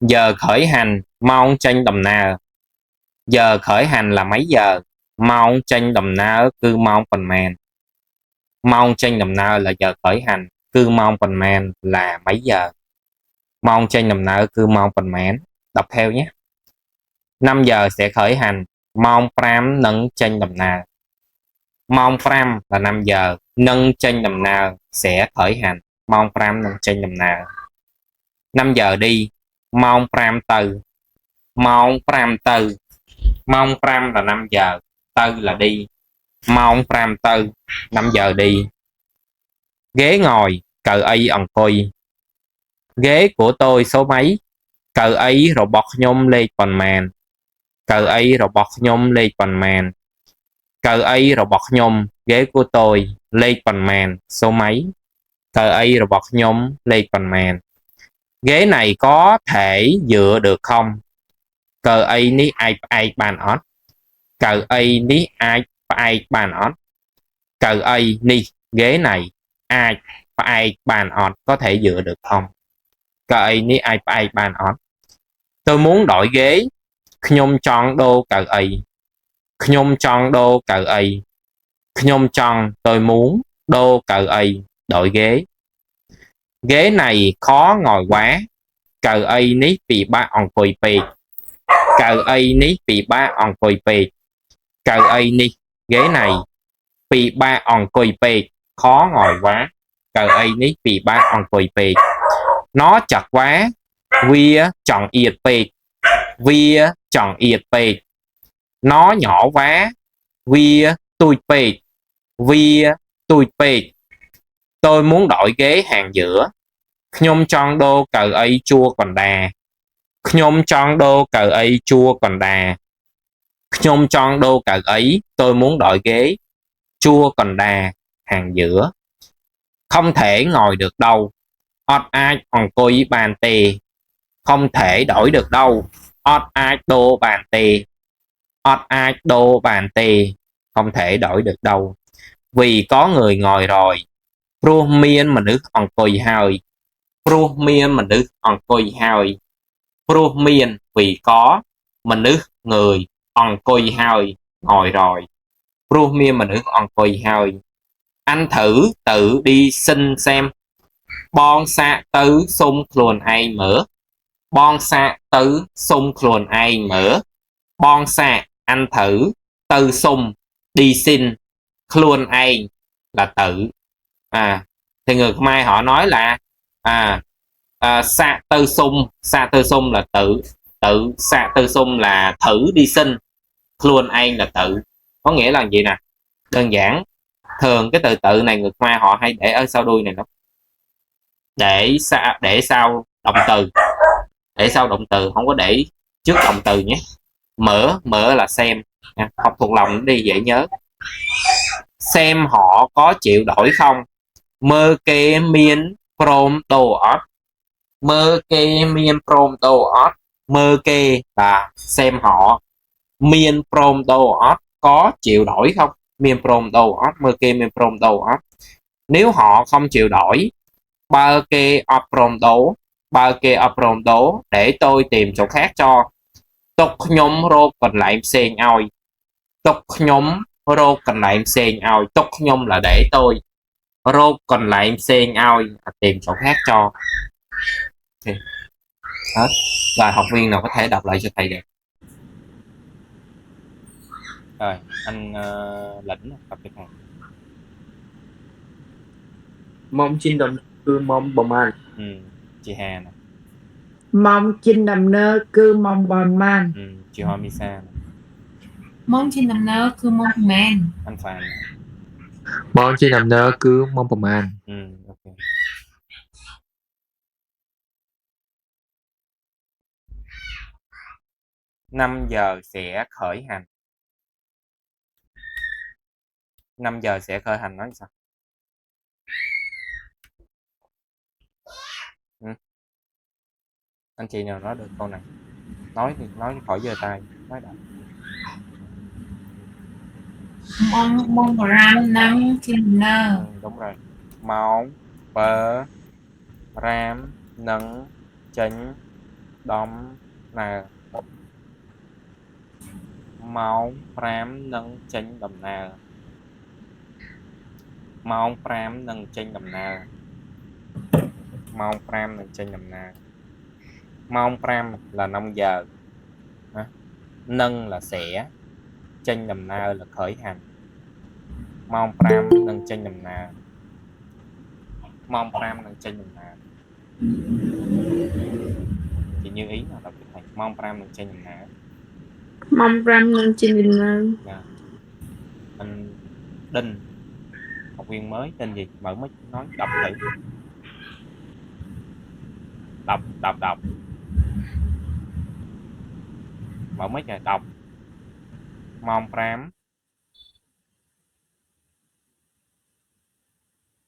Giờ khởi hành, mong tranh đầm nào. Giờ khởi hành là mấy giờ? Mong tranh đầm nào cứ mong phần màn. Mong tranh đầm nào là giờ khởi hành, cứ mong phần màn là mấy giờ? Mong tranh đầm nào cứ mong phần màn. Đọc theo nhé. 5 giờ sẽ khởi hành, mong pram nâng tranh đầm nào. Mong pram là 5 giờ, nâng tranh đầm nào sẽ khởi hành, mong pram nâng tranh đầm nào. 5 giờ đi, mong pram từ. Mong pram từ. Mong pram là 5 giờ, từ là đi. Mong pram từ, 5 giờ đi. Ghế ngồi, cờ ấy ẩn cùi. Ghế của tôi số mấy? Cờ ấy rồi bọc nhôm lê còn màn. Cờ ấy rồi bọc nhôm lê còn màn. Cờ ấy rồi bọc nhôm, ghế của tôi lê còn màn số mấy? Cờ ấy rồi bọc nhôm lê còn màn. Ghế này có thể dựa được không? Cờ ấy ní ai bàn ót. Cờ ấy ní ai bàn ót. Cờ ấy ní ghế này ai bàn ót có thể dựa được không? Cờ ấy ní ai bàn ót. Tôi muốn đổi ghế. Nhôm tròn đô cờ ấy. Nhôm tròn đô cờ ấy. Nhôm tròn tôi muốn đô cờ ấy đổi ghế. Ghế này khó ngồi quá. Cờ ấy ní bị ba on cùi pì. Cờ ấy ní bị ba on cùi pì. Cờ ấy ní ghế này bị ba on cùi pì, khó ngồi quá. Cờ ấy ní bị ba on cùi pì. Nó chặt quá. Vía chọn yệt pì. Vía chọn yệt pì. Nó nhỏ quá. Vía tui pì. Vía tui pì. Tôi muốn đổi ghế hàng giữa. Nhôm tròn đô cờ ấy chua còn đà. Nhôm tròn đô cờ ấy chua còn đà. Nhôm tròn đô cờ ấy tôi muốn đổi ghế. Chua còn đà hàng giữa. Không thể ngồi được đâu. Ọt ai còn coi bàn tề. Không thể đổi được đâu. Ọt ai đô bàn tề. Ọt ai đô bàn tề. Không thể đổi được đâu. Vì có người ngồi rồi. Pru miên mình ức on coi hơi. Pru miên mình ức on coi hơi. Pru miên vì có mình ức người on coi hơi ngồi rồi. Pru miên mình ức on coi hơi. Anh thử tự đi xin xem. Bon xạ tứ xung khuôn ai mở. Bon xạ tứ xung khuôn ai mở. Bon xạ anh thử tự xung đi xin khuôn ai là tự. Thì người Khmer họ nói là xạ tư xung là tự xạ tư xung là thử đi xin, khuôn ai là tự. Có nghĩa là gì nè, đơn giản. Thường cái từ tự này người Khmer họ hay để ở sau đuôi này lắm, để sau động từ, để sau động từ, không có để trước động từ nhé. Mở là xem, học thuộc lòng đi dễ nhớ. Xem họ có chịu đổi không. Mơ kê miên prom đồ ót. Mơ kê miên prom đồ ót. Mơ kê là xem họ. Miên prom đồ ót có chịu đổi không. Miên prom đồ ót. Mơ kê miên prom đồ ót. Nếu họ không chịu đổi, ba kê prom đồ. Ba kê prom đồ để tôi tìm chỗ khác cho. Tục nhóm rô còn lại xem oi. Tục nhóm rô còn lại xem oi. Tục nhóm là để tôi. Rô còn lại em xem oi tìm chỗ khác cho. Okay. Hết. Rồi học viên nào có thể đọc lại cho thầy được. Rồi anh Lĩnh đọc cho thầy. Mong chinh đầm cư mong bồng an. Chị Hà nè. Mong chinh đầm nơ cư mong bòn man. Chị Hoa Misa nè. Mong chinh đầm nơ cư mong man. Anh Phạm nè. Mong chinh đầm nơ cư mong bồng an. Ok. Năm giờ sẽ khởi hành. 5 giờ sẽ khởi hành nói sao? Anh chị nào nói được câu này? Nói thì nói khỏi giơ tay, nói đã. Mong ram nâng chinh nơ. Đúng rồi. Mong bờ ram nâng chánh đom nà máu pram nâng chênh đầm nà máu pram nâng chênh đầm nà máu pram nâng chênh đầm nà máu pram là 5 giờ hả? Nâng là sẽ chênh đầm nà là khởi hành máu pram nâng chênh đầm nà máu pram nâng chênh đầm nà chị như ý nào đọc cái thầy máu pram nâng chênh đầm nà Mong ram nâng chinh đầm nơ. Dạ. Anh Đinh học viên mới tên gì mở mic nói đọc thử đọc mở mic rồi đọc mong pram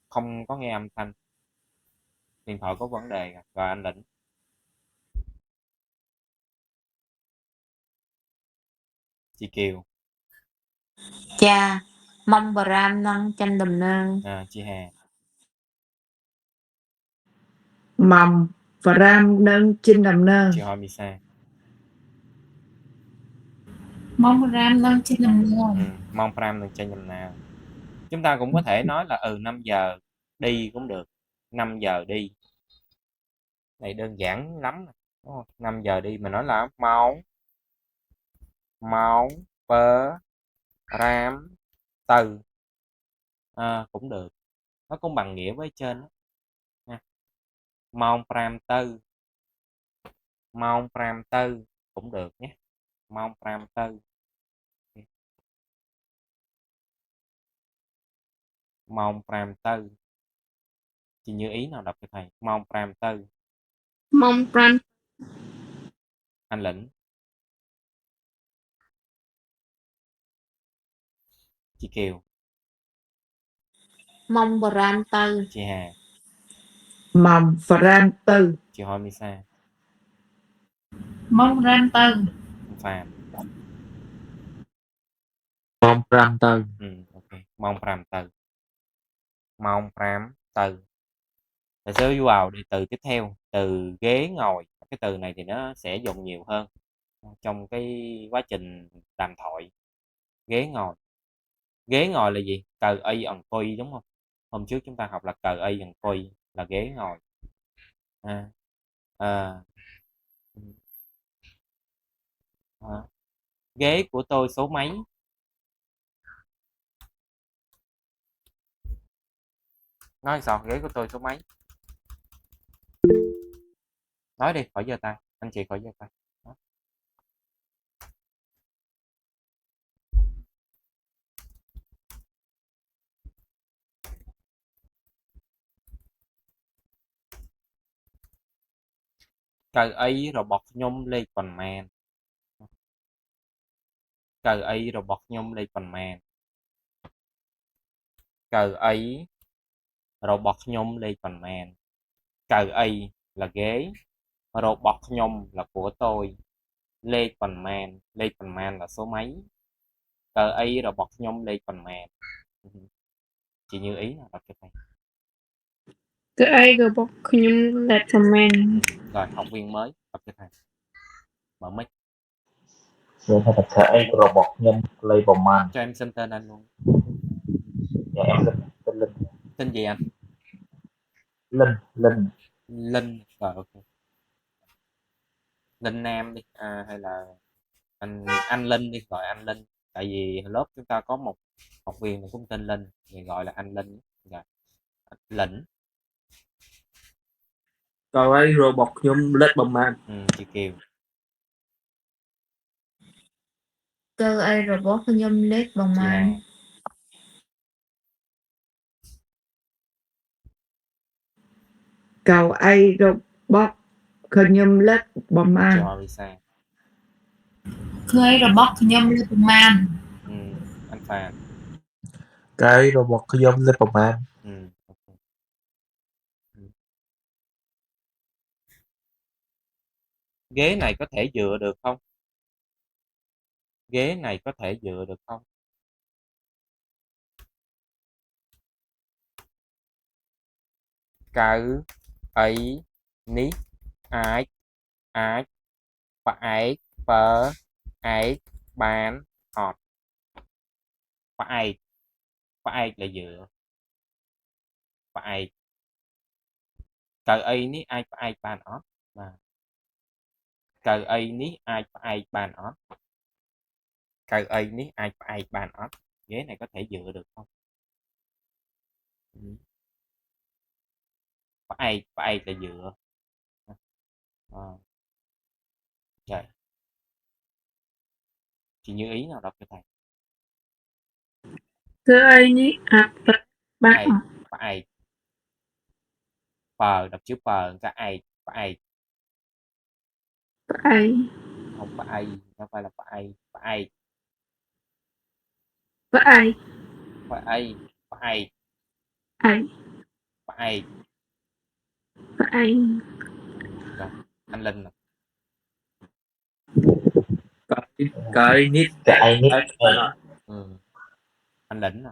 không có nghe âm thanh điện thoại có vấn đề rồi anh Lĩnh chị Kiều Cha, mong bà Ram nâng chanh đầm nơ. chị Hà Mong ram nâng chinh đầm nơ. chị Hoa Misa Mong Ram nâng chinh đầm nơ. mong pram được trên nhầm nào chúng ta cũng có thể nói là 5 giờ đi cũng được 5 giờ đi này đơn giản lắm đúng không? 5 giờ đi mình nói là máu pơ ram từ cũng được nó cũng bằng nghĩa với trên đó nha mong pram tư cũng được nhé mong pram tư mong pram tư chị như ý nào đọc cho thầy mong pram tư Mong ram anh Lĩnh chị Kiều Mong bà Ram tư. chị Hà mong ram tư. chị Hoa Misa Mong Ram tư. anh Phạm Mong pram tơ. ok mong pram từ mong pram từ để sẽ vào đi từ tiếp theo từ ghế ngồi cái từ này thì nó sẽ dùng nhiều hơn trong cái quá trình đàm thoại ghế ngồi là gì cờ y ẩn coi đúng không hôm trước chúng ta học là cờ y ẩn coi là ghế ngồi à, à, à, ghế của tôi số mấy nói sao ghế của tôi số mấy nói đi khỏi giơ tay anh chị khỏi giơ tay đó. Cờ ấy rồi bọt nhôm lê còn màn cờ ấy rồi bọt nhôm lê còn màn cờ ấy rồi bọt nhôm lê còn màn cờ ấy là ghế rồi bọt nhôm là của tôi lê còn màn là số mấy cờ ấy rồi bọt nhôm lê còn màn chị như ý là đọc cho thầy Cái ai gờ bọc nhung lẹt comment. rồi học viên mới đọc cho thầy mở mic Vậy thì thật sự A robot nhân label man. cho em xin tên anh luôn Dạ em tên Linh. tên gì anh Linh. Linh rồi ok Linh Nam đi hay là anh Linh đi gọi anh Linh tại vì lớp chúng ta có một học viên mà cũng tên Linh thì gọi là anh Linh rồi Lĩnh Cậu ấy robot nhôm lết bầm man. chị Kiều Cơ ai rồi bó khơi nhâm lết bằng chị Hà man. Cầu ai gờ bọc khơi nhâm lết bầm chị an. Hoa Lisa Khơi rồi bóc nhâm lên bùm man. anh Phàn Cái robot nhôm lết bầm man. ok. Ghế này có thể dựa được không ghế này có thể dựa được không cỡ ấy ní ái ái Phải ấy phở ấy bán ọt phải ấy là dựa phải cờ ấy ní ai phải ấy bán ọt mà cờ ấy ní ai phải ấy bán ọt cờ ấy ní ai phải ấy bán ọt ghế này có thể dựa được không? Phải ấy là dựa trời chị Như Ý nào đọc cho thầy Cơ ai ní bạn ai phải phờ đọc chữ phờ cái ai phải ai không phải không phải là phải và ai phải phải ai phải và ai rồi anh Linh nè. Cái nít Cái nít bạn ạ. Anh Lĩnh nè.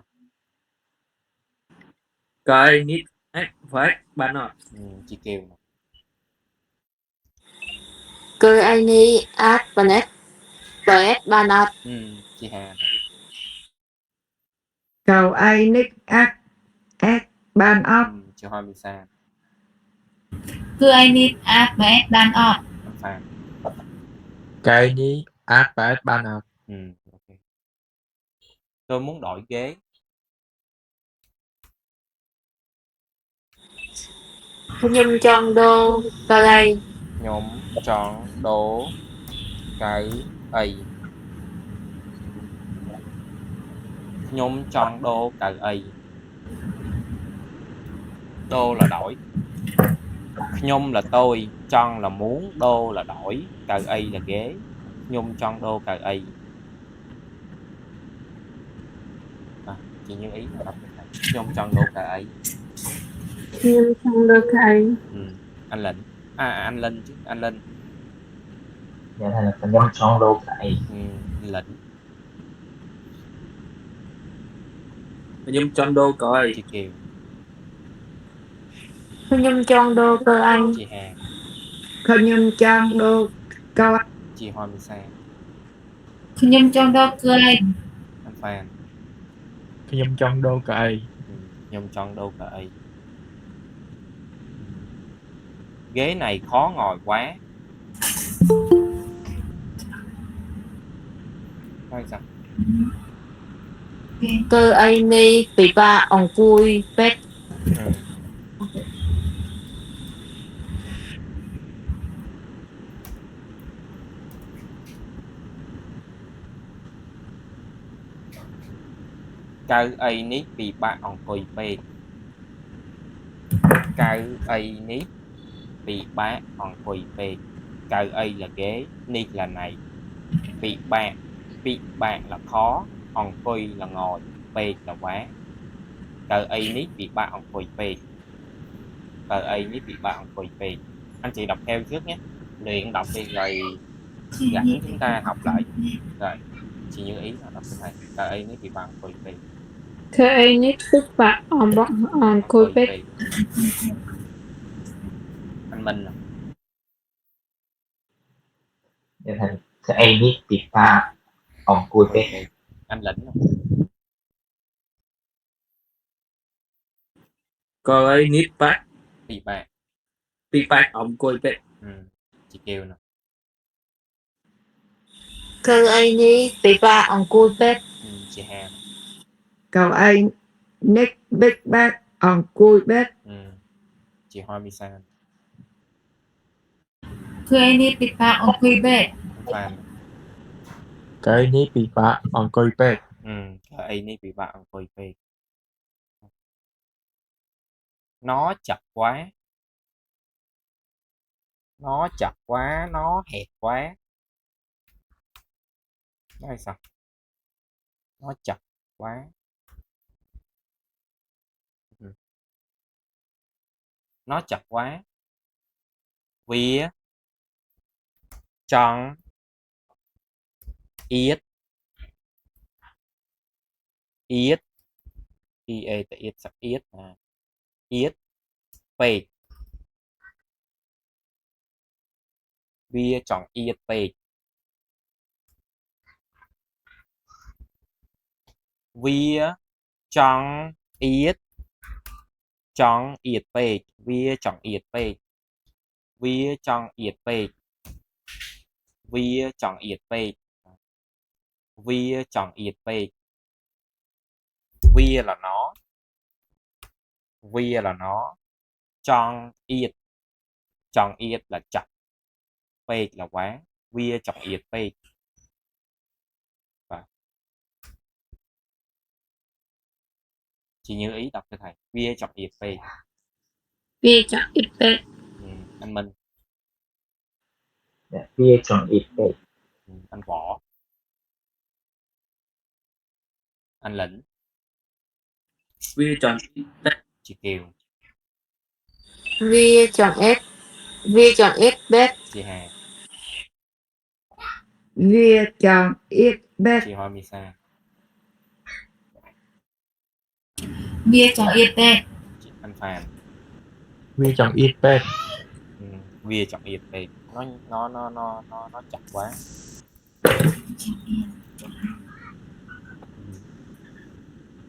Cái nít phải bạn ạ. Chị Kiều nè. Cơ ai ni át banet bét banat. Chị Hà nè. Cầu ai nick at ban óc. Chị Hoa Misa. Cứ ai nít át bét ban ọt. Anh Phan. Cái ní át phải bạn ạ. Ok. Tôi muốn đổi ghế. Nhưng trong đô cơ ai Nhóm chọn đố cái ấy. Nhóm chọn đố cái ấy. Đô là đổi. Nhôm là tôi, chọn là muốn, đô là đổi, cờ ấy là ghế. Nhôm chọn đô cờ ấy. Chị Như Ý là đọc được này. Nhôm chọn đô cờ ấy. nhưng trong đôi cái Anh Lĩnh. Anh Linh chứ, anh Linh. Dạ thành là nhâm son đô cái Lĩnh. Nhưng trong đô coi. Chị Kiều. nhưng trong đô cơ ai Chị Hà. Không nhâm trang đô câu Chị Hoa Misa. Cứ nhâm trong đô cơ ai. Anh Phan. Cái nhâm trong đô cái. Nhôm chọn đô cờ ấy. Ghế này khó ngồi quá. Nói sao? cơ ai ni bị ba ông cui bét. Cái ấy ní bị ba ông cùi bê. Cái ấy ní bị ba ông cùi bê. Cái ấy là ghế, ni là này. Bị bạn là khó, ông cùi là ngồi, bê là quá. Cái ấy ní bị ba ông cùi bê. Cái ấy ní bị ba ông cùi bê. Anh chị đọc theo trước nhé. Luyện đọc đi rồi dẫn chúng ta học lại. Rồi, chị Như Ý là đọc cái này. Cái ấy ní bị ba ông cùi bê. cơ ai ní bạn bọn Ông côi cùi bết bê. Anh Minh nè. dạ thành cái nít bị pha ông cùi bê. Ok. Anh Lĩnh nè. Cái nít bác. Bị bạn. Bị bác ông coi bệ. Chị Kiều nè. cơ ai ni bị ba ông cui bét. Chị Hà nè. cầu ai nick big bag on cui bét. Chị Hoa Misa nè. Cứ ai nít bị ba ông quy bét. Anh Phan nè. Cái nít bị bác ông coi bệ. Cái ấy ní bị bạn cùi bê. Nó chặt quá. Nó chặt quá, nó hẹp quá. Nói sao? Nó chặt quá. Nó chặt quá. Vía. Tròn. Yết. Yết. Yết yết sắc yết à. Yết. Phê. Vía chọn yết bê. Vía chọn yết bê. Vía chọn yết bê. Vía chọn yết bê. Vía chọn yết bê. Vía chọn yết bê. Vía là nó. Vía là nó. Chọn yết là chặt. Bê là quán. Vía chọn yết bê. Chị Như ý đọc cho thầy. Vía chọn yết bê. Vía chọn yết bê. Anh Minh. Vía chọn yết bê. Anh Võ. Anh Lĩnh. Vía chọn Chị Kiều. Vía chọn yết bếp. Chị Hà. Vía chọn yết bê. Chị Hoa Misa. Vía chọn yết bê. Chị Anh Phàn. Vía chọn yết bê. Vía chọn yết bê. Nó chặt quá.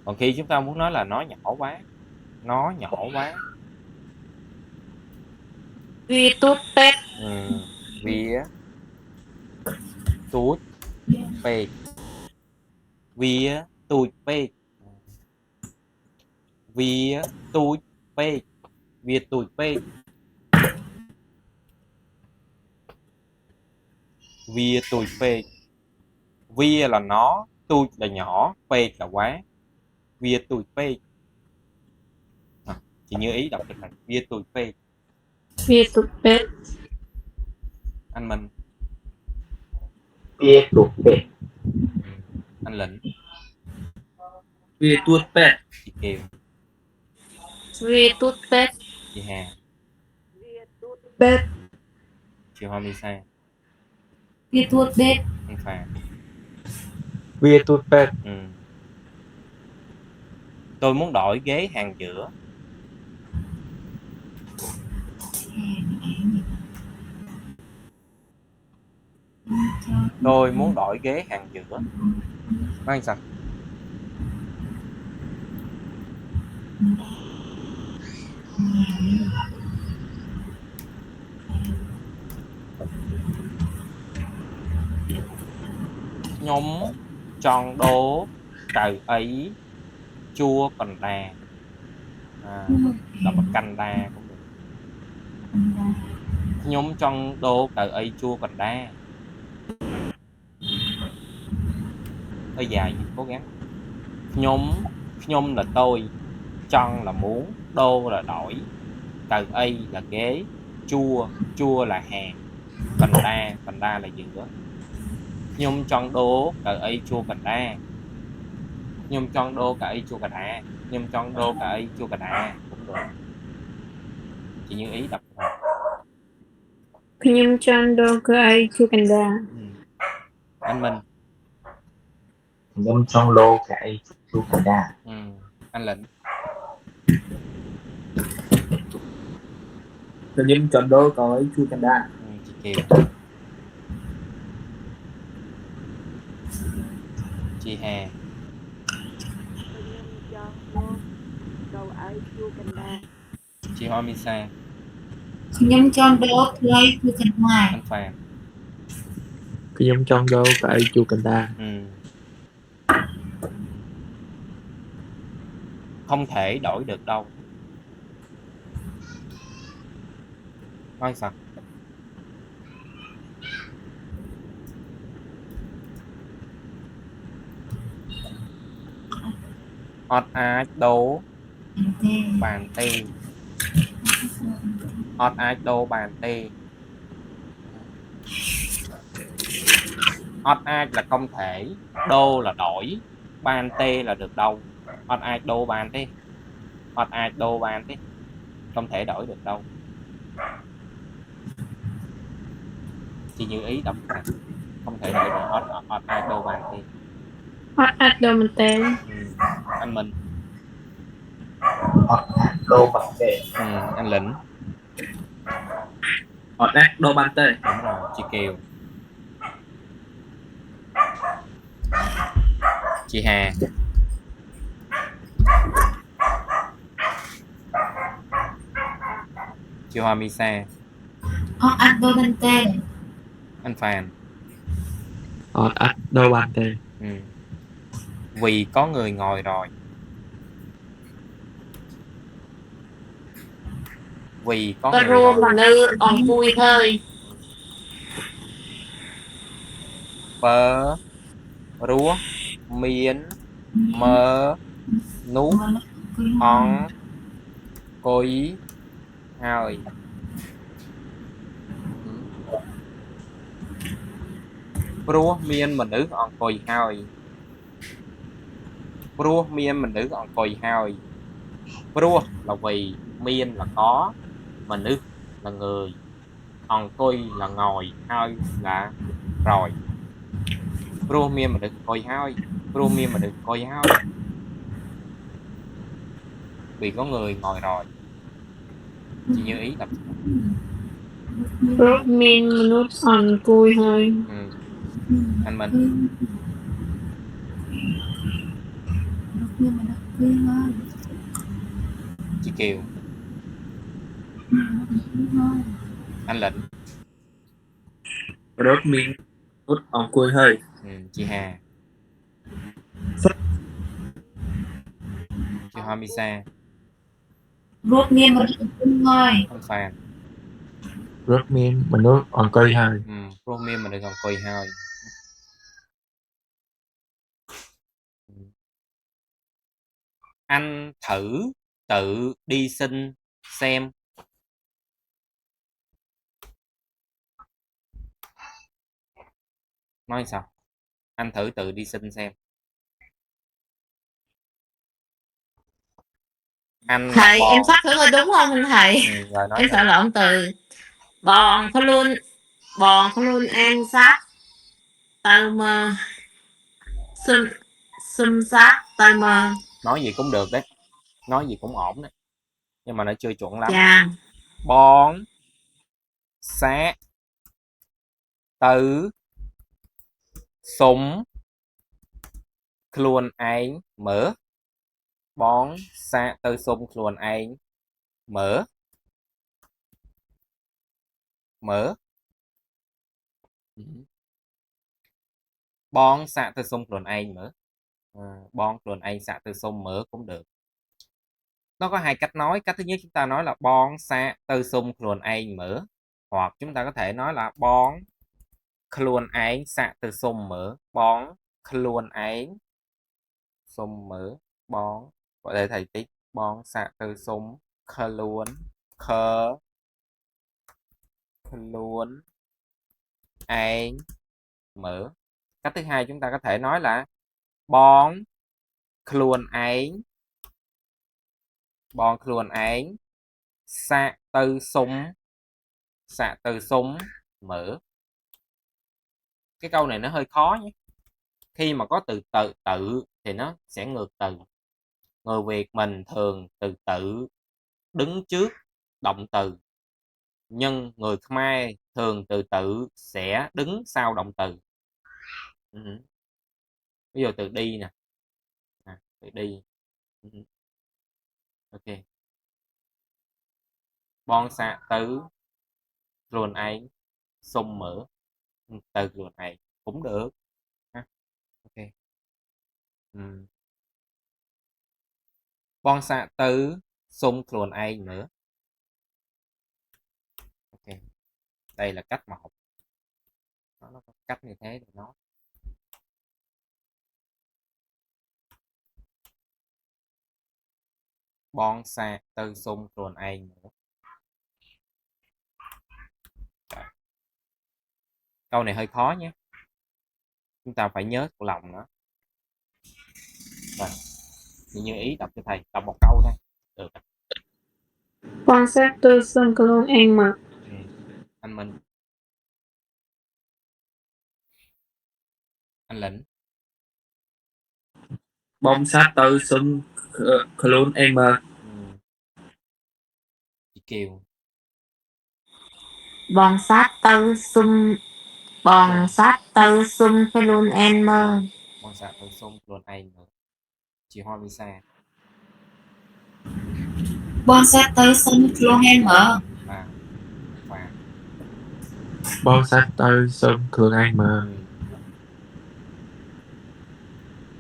Còn khi chúng ta muốn nói là nó nhỏ quá. Nó nhỏ quá. Vía tút bếp. Vía tút bê. Vía tụt bê. Vía tụt bê. Vía tụt bê. Vía tụt bê. Vía là nó, tụt là nhỏ, bê là quá. Vía tụt bê. Chị Như ý đọc cho thầy. Vía tụt bê. Vía tụt bê. Anh Minh. Vía tụt bê. Anh Lĩnh. Vía tuốt bê. Chị Kiều. Vía tút bếp. Chị Hà. Bê. Chị Hoa Misa. Vía tuốt bếp. Anh Phàn. Vía tuốt bê. Tôi muốn đổi ghế hàng giữa. Tôi muốn đổi ghế hàng giữa. Nói sao? Nhóm chọn đố cậu ấy chua còn đà. Đọc bằng canh đa cũng được. Nhóm chọn đố cậu ấy chua còn đa. Hơi dài nhưng cố gắng. Nhóm là tôi, chọn là muốn, đô là đổi, cậu ấy là ghế, chua là hàng, phần đa là giữa. Nhóm chọn đố cậu ấy chua còn đa. Nhóm chọn đố cậu ấy chua còn đa. Nhóm chọn đố cậu ấy chua còn đa cũng được. Chị Như ý đọc rồi.ខ្ញុំចង់ដូរគឺឯងជួកណ្ដាល Anh Minh. Nhóm trong lô cái chú cả đà. Anh Lĩnh. Nhưng chọn đô có ấy chu cần đa. Chị Kiều. Chị Hà. Chị Hoa Misa. ខ្ញុំចង់ដូរធ្វើឲ្យគឺកន្លែង Anh Phàn. Nhưng chọn đô có ấy chu cần đa. Không thể đổi được đâu. Nói sao? Ọt ái đố bàn tê. Ọt ái đố bàn tê. Ọt ái là không thể, đô là đổi, bàn tê là được đâu. Ọt ái đố bàn tê. Ọt ái đố bàn tê. Không thể đổi được đâu. Chị Như ý đọc này. Không thể đổi được. Ọt ái đố bàn tê. អត់អាចដូរមែនតើ Anh Minh. Lô bằng tê. Anh Lĩnh. Ọt ác đô ban tê. Đúng rồi. Chị Kiều. Chị Hà. Chị Hoa Misa. Adobante. Anh Phan. Adobante. Vì có người ngồi rồi. Vì có người Peru ngồi. mà nữ on cùi hơi. Bơ rúa miến mơ nút on cối hơi. Rúa miên mình nữ on cối hơi. Rúa miên mình nữ on cối hơi. Rúa là vì, miên là có, mình nữ là người, on cối là ngồi, hơi là rồi. Rúa miên mình nữ cối hơi. Rúa miên mình nữ cối hơi. Vì có người ngồi rồi. Chị Như Ý đọc. Rốt min nút on cùi hơi. Anh Minh. Chị Kiều. Anh Lĩnh. Rốt miên nút on cùi hơi. Chị Hà. Chị Hoa Misa. Rốt miên mà được thôi. Anh Phan. Rốt miên mình nút on cùi hơi. Rốt miên mình được còn cùi hơi. Anh thử tự đi xin xem. Nói sao? Anh thử tự đi xin xem. Anh Thầy, bò. em phát thử coi đúng không anh thầy? Rồi nói Em sợ lộn từ. Bòn có luôn ăn sát. Tao mơ. Xum sát. Tao mơ. Nói gì cũng được đấy. Nói gì cũng ổn đấy. Nhưng mà nó chưa chuẩn lắm. Dạ. Bón sát tự súngខ្លួនឯងមើល bón xạ từ xungខ្លួនឯងមើល bón xạ từ xungខ្លួនឯងមើល bónខ្លួនឯងxạ từ xungមើល cũng được. Nó có hai cách nói. Cách thứ nhất chúng ta nói là bón xạ từ xungខ្លួនឯងមើល hoặc chúng ta có thể nói là bónខ្លួនឯងxạ từ xungមើល bónខ្លួនឯង xungមើល bón. Gọi đây thầy tích. Bón xạ từ xungខ្លួនឯងមើល. Cách thứ hai chúng ta có thể nói là bónខ្លួនឯងxạ từ xung mở. Cái câu này nó hơi khó nhé. Khi mà có từ tự thì nó sẽ ngược từ. Người Việt mình thường từ tự đứng trước động từ, nhưng người Khmer thường từ tự sẽ đứng sau động từ. Ví dụ từ đi nè. Từ đi. Ok. Bon xạ từខ្លួនឯង xung mở. Từខ្លួនឯង cũng được. Ok. Bon xạ từ xungខ្លួនឯង nữa. Ok. Đây là cách mà học. Nó có cách như thế để nói. Bon xạ từ xungខ្លួនឯង nữa. Câu này hơi khó nhé. Chúng ta phải nhớ thuộc lòng nó. Rồi. Như ý đọc cho thầy. Đọc một câu thôi. Được. Quan sát tư xungខ្លួនឯងមើល. Anh Minh. Anh Lĩnh. Bom sát từ xungខ្លួនឯងមើល. Chị Kiều. Bòn sát tơ sum bòn sát tơ sum pelun en mơ Bọn xã tôi xung luôn anh nữa. Chị Hoa Visa. Bon sát tới sân luôn em mở. À, và Bon sát tới sân Cường An mà.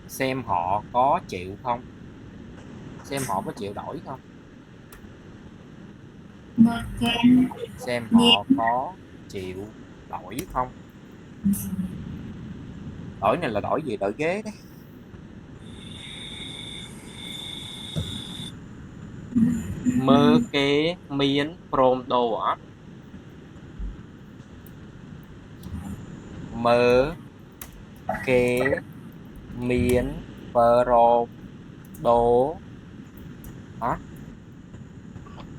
xem họ có chịu không, xem họ có chịu đổi không, Mơ kén xem nghe họ có chịu đổi không. Đổi này là đổi gì? Đổi ghế đấy. Mơ kế miến prom đồ á. Mơ kế miến prom đồ á.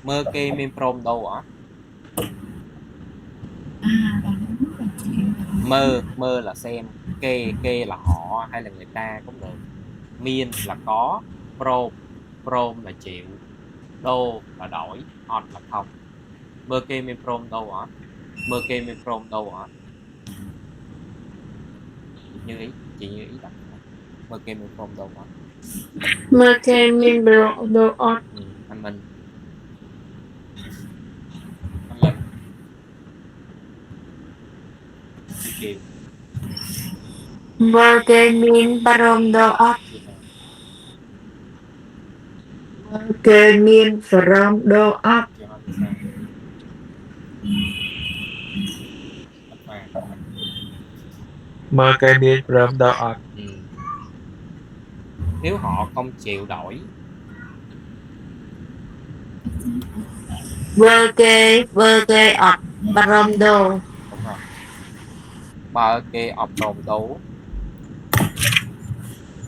Mơ kê miên prom đồ á. Mơ là xem, kê là họ hay là người ta cũng được, miên là có, prom là chịu, đô là đổi, odd là không. Mơ kê miên prom đâu hả? Mơ kê miên prom đâu hả? Như ý, chị như ý đọc mơ kê miên prom đâu hả? Mơ kê miên bro đồ ọt. Anh Minh, anh Linh, chị Kiều, mơ kê min parom đồ ọt chị Hà. Kê miên from đồ ấp. Chị Hoa Lisa, anh Phan. Mơ cây miên rơm đỏ ọt. Nếu họ không chịu đổi, vơ kê ọt parom đồ đúng rồi. Mơ kê ọp prom đấu,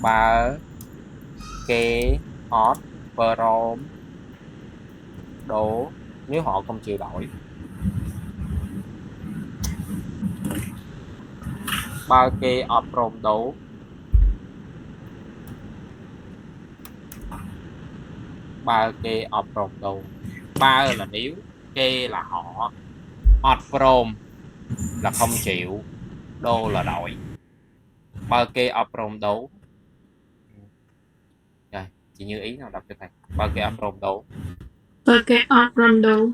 mơ kê ọt prom đố, nếu họ không chịu đổi. Ba kê ọp prom đấu, ba kê ọp prom đấu. Ba là nếu, kê là họ, ọt prom là không chịu, đô là đổi. Ba kê ọp prom đấu. Rồi, chị Như Ý nào đọc cho thầy. Ba kê ọp prom đấu. Mơ kê ọt rom đồ.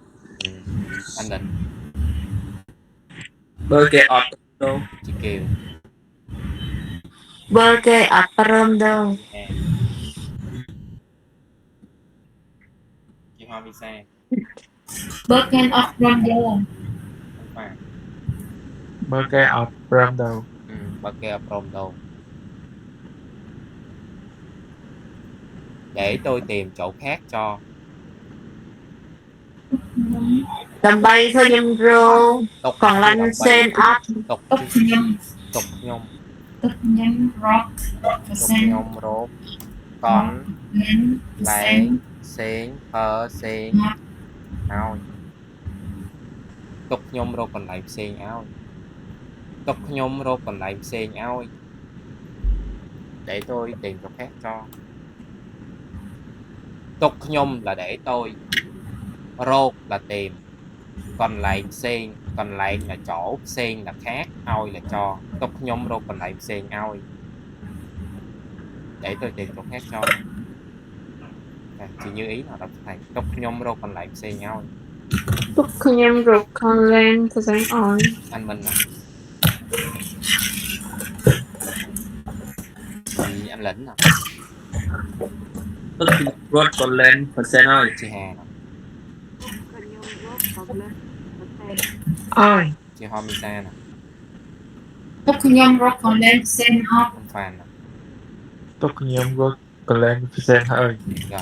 Anh Định, Mơ cây ọt đô. chị Kiều, vơ kê ọt parom đồ chị Hà, chị Hoa Visa, bơ kén off run đồ. anh Phan. Mơ cây ọt rơm đô. Ba kê ọp prom đấu. Để tôi tìm chỗ khác cho. tầm bay thôi nhâm rô Tục còn lanh đồng sen bày. ọt Tục Ốc nhâm tục nhung, tức nhâm rock và tục sen nhung rốt. Con lên lại sen xén hơ xén ngọt ao. Tục nhung rô còn lại xén ao. Tục nhung rô còn lại xén ao. Để tôi tìm chỗ khác cho. Tục nhung là để tôi, rô là tìm, còn lại xen, còn lại là chỗ, xen là khác, ao là cho. Tục nhung rô còn lại xen ao. Để tôi tìm chỗ khác cho. À, chị Như Ý nào đọc cho thầy. Tục nhung rô còn lại xen ao. Túc khư nhâm rục con lên thời gian ỏi. Anh Minh à, chị anh Lĩnh à, Tức thì rốt còn lên phần sen ơi. chị Hà à, Ôi. chị Hoa Misa nè, tức nhâm rock còn lên sen off anh Phan nè. Tức nhâm rốt còn lên phần sen ơi. Rồi,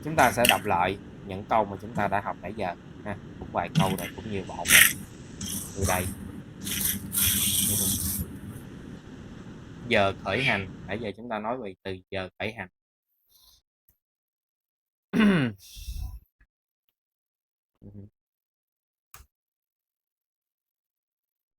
chúng ta sẽ đọc lại những câu mà chúng ta đã học nãy giờ ha. Cũng vài câu rồi, cũng nhiều bọn rồi. Từ đây, giờ khởi hành. Nãy giờ chúng ta nói về từ giờ khởi hành.